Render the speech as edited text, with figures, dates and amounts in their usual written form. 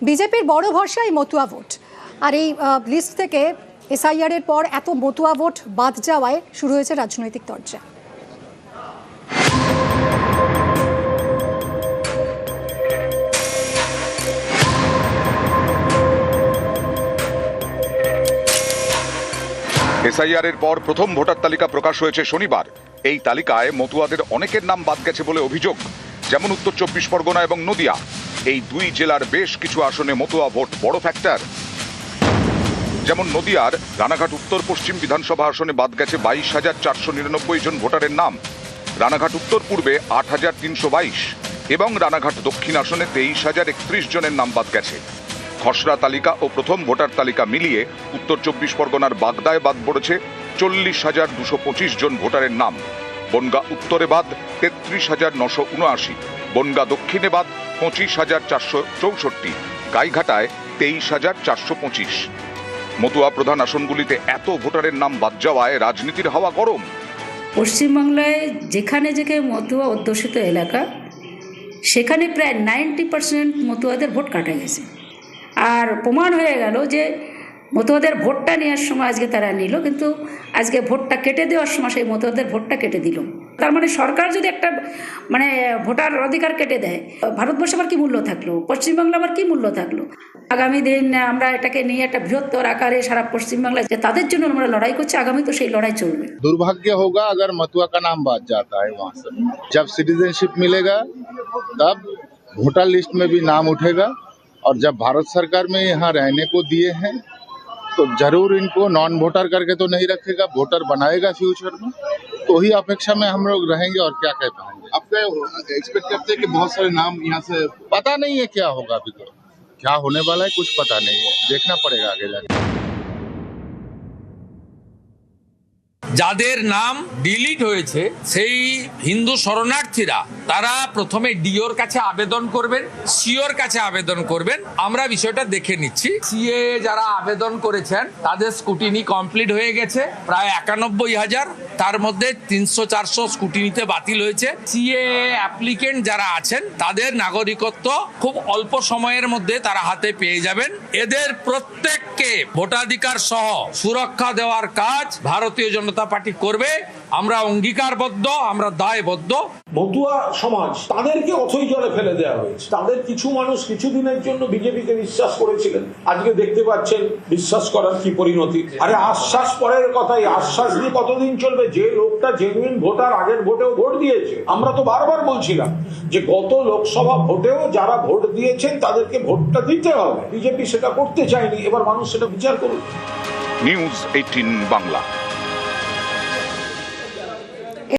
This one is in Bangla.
বিজেপির বড় ভরসা এই মতুয়া ভোট, আর এই লিস্ট থেকে এসআইআর এর পর এত মতুয়া ভোট বাদ যাওয়ায় শুরু হয়েছে রাজনৈতিক তরজা। এসআইআর এর পর প্রথম ভোটার তালিকা প্রকাশ হয়েছে শনিবার। এই তালিকায় মতুয়াদের অনেকের নাম বাদ গেছে বলে অভিযোগ, যেমন উত্তর 24 পরগনা এবং নদিয়া। এই দুই জেলার বেশ কিছু আসনে মতুয়া ভোট বড় ফ্যাক্টর। যেমন নদিয়ার রানাঘাট উত্তর পশ্চিম বিধানসভা আসনে বাদ গেছে 22,499 জন ভোটারের নাম। রানাঘাট উত্তর পূর্বে 8,322 এবং রানাঘাট দক্ষিণ আসনে 23,031 জনের নাম বাদ গেছে। খসড়া তালিকা ও প্রথম ভোটার তালিকা মিলিয়ে উত্তর 24 পরগনার বাগদায় বাদ পড়েছে 40,225 জন ভোটারের নাম। বনগাঁ উত্তরে বাদ 33,979, বনগাঁ দক্ষিণে বাদ 25,464, গাইঘাটায় 23,425। মতুয়া প্রধান আসনগুলিতে এত ভোটারের নাম বাদ যাওয়ায় রাজনীতির হাওয়া গরম। পশ্চিমবাংলায় যেখানে যেখানে মতুয়া অধ্যুষিত এলাকা, সেখানে প্রায় 90% মতুয়াদের ভোট কাটা গেছে। আর প্রমাণ হয়ে গেল যে মতুয়াদের ভোটটা নেওয়ার সময় আজকে তারা নিল, কিন্তু আজকে ভোটটা কেটে দেওয়ার সময় সেই মতুয়াদের ভোটটা কেটে দিল। তার মানে সরকার যদি একটা ভোটার অধিকার কেটে দেয়, ভারতবর্ষে আবার কি মূল্য থাকলো, পশ্চিমবাংলা আবার কি মূল্য থাকলো? আগামী দিন আমরা এটাকে নিয়ে একটা বৃহত্তর আকারে সারা পশ্চিমবাংলায় যে তাদের জন্য আমরা লড়াই করছি, আগামী তো সেই লড়াই চলবে। दुर्भाग्य होगा अगर मथुआ का नाम बात जाता है वहाँ से। जब सिटीजनशिप मिलेगा तब वोटर लिस्ट में भी नाम उठेगा, और जब भारत सरकार में यहाँ रहने को दिए हैं तो जरूर इनको नॉन वोटर करके तो नहीं रखेगा, वोटर बनाएगा फ्यूचर में। तो ही अपेक्षा में हम लोग रहेंगे और क्या कह पाएंगे। आप क्या एक्सपेक्ट करते हैं कि बहुत सारे नाम यहाँ से? पता नहीं है क्या होगा, अभी तो क्या होने वाला है कुछ पता नहीं है, देखना पड़ेगा आगे जाके। যাদের নাম ডিলিট হয়েছে সেই হিন্দু শরণার্থীরা তারা প্রথমে ডিওর কাছে আবেদন করবেন, সিওর কাছে আবেদন করবেন। আমরা বিষয়টা দেখে নিচ্ছি। সিএ যারা আবেদন করেছেন তাদের স্কুটিনি কমপ্লিট হয়ে গেছে প্রায় 91,000, তার মধ্যে 300-400 স্কুটিনিতে বাতিল হয়েছে। সিএ অ্যাপ্লিকেন্ট যারা আছেন তাদের নাগরিকত্ব খুব অল্প সময়ের মধ্যে তারা হাতে পেয়ে যাবেন। এদের প্রত্যেককে ভোটাধিকার সহ সুরক্ষা দেওয়ার কাজ ভারতীয় জনতা পার্টি করবে। আমরা অঙ্গীকারবদ্ধ, আমরা দায়বদ্ধ। মতুয়া সমাজ তাদেরকে অথই জলে ফেলে দেওয়া হয়েছে। তাদের কিছু মানুষ কিছুদিনের জন্য বিজেপিকে বিশ্বাস করেছিলেন, আজকে দেখতে পাচ্ছেন বিশ্বাস করার কি পরিণতি। আরে আশ্বাস পরের কথাই, আশ্বাস দিয়ে কতদিন চলবে? যে লোকটা জেনুইন ভোটার, আগের ভোটেও ভোট দিয়েছে। আমরা তো বারবার বলছিলাম যে গত লোকসভা ভোটেও যারা ভোট দিয়েছেন তাদেরকে ভোটটা দিতে হবে। বিজেপি সেটা করতে চায়নি, এবার মানুষ সেটা বিচার করুন। নিউজ 18 বাংলা।